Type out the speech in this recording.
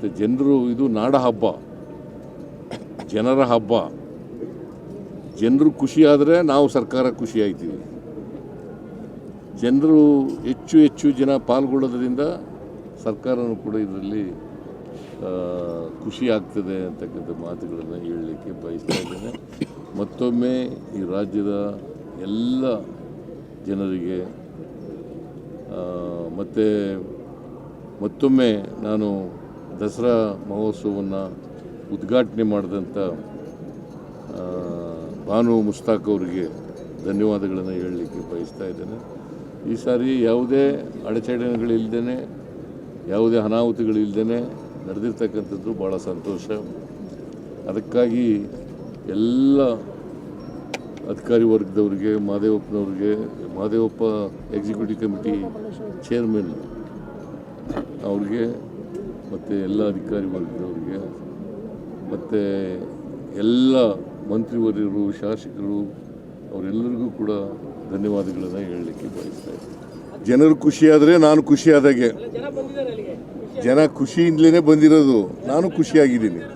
ಮತ್ತು ಜನರು ಇದು ನಾಡ ಹಬ್ಬ, ಜನರ ಹಬ್ಬ. ಜನರು ಖುಷಿಯಾದರೆ ನಾವು ಸರ್ಕಾರ ಖುಷಿ ಆಯ್ತೀವಿ. ಜನರು ಹೆಚ್ಚು ಹೆಚ್ಚು ಜನ ಪಾಲ್ಗೊಳ್ಳೋದ್ರಿಂದ ಸರ್ಕಾರನೂ ಕೂಡ ಇದರಲ್ಲಿ ಖುಷಿ ಆಗ್ತದೆ ಅಂತಕ್ಕಂಥ ಮಾತುಗಳನ್ನು ಹೇಳಲಿಕ್ಕೆ ಬಯಸ್ತಾ ಇದ್ದೇನೆ. ಮತ್ತೊಮ್ಮೆ ಈ ರಾಜ್ಯದ ಎಲ್ಲ ಜನರಿಗೆ ಮತ್ತು ಮತ್ತೊಮ್ಮೆ ನಾನು ದಸರಾ ಮಹೋತ್ಸವವನ್ನು ಉದ್ಘಾಟನೆ ಮಾಡಿದಂಥ ಬಾನು ಮುಸ್ತಾಕ್ ಅವರಿಗೆ ಧನ್ಯವಾದಗಳನ್ನು ಹೇಳಲಿಕ್ಕೆ ಬಯಸ್ತಾ ಇದ್ದೇನೆ. ಈ ಸಾರಿ ಯಾವುದೇ ಅಡಚಣೆಗಳಿಲ್ಲದೇ, ಯಾವುದೇ ಅನಾಹುತಗಳಿಲ್ಲದೇ ನಡೆದಿರ್ತಕ್ಕಂಥದ್ದು ಭಾಳ ಸಂತೋಷ. ಅದಕ್ಕಾಗಿ ಎಲ್ಲ ಅಧಿಕಾರಿ ವರ್ಗದವರಿಗೆ, ಮಹದೇವಪ್ಪ ಎಕ್ಸಿಕ್ಯೂಟಿವ್ ಕಮಿಟಿ ಚೇರ್ಮನ್ ಅವ್ರಿಗೆ, ಮತ್ತು ಎಲ್ಲ ಅಧಿಕಾರಿ ವರ್ಗದವರಿಗೆ, ಮತ್ತು ಎಲ್ಲ ಮಂತ್ರಿವರ್ಯರು, ಶಾಸಕರು, ಅವರೆಲ್ಲರಿಗೂ ಕೂಡ ಧನ್ಯವಾದಗಳನ್ನು ಹೇಳಲಿಕ್ಕೆ ಬಯಸ್ತಾ ಇದ್ದೀನಿ. ಜನರು ಖುಷಿಯಾದರೆ ನಾನು ಖುಷಿಯಾದಾಗೆ. ಜನ ಖುಷಿಯಿಂದಲೇ ಬಂದಿರೋದು, ನಾನು ಖುಷಿಯಾಗಿದ್ದೀನಿ.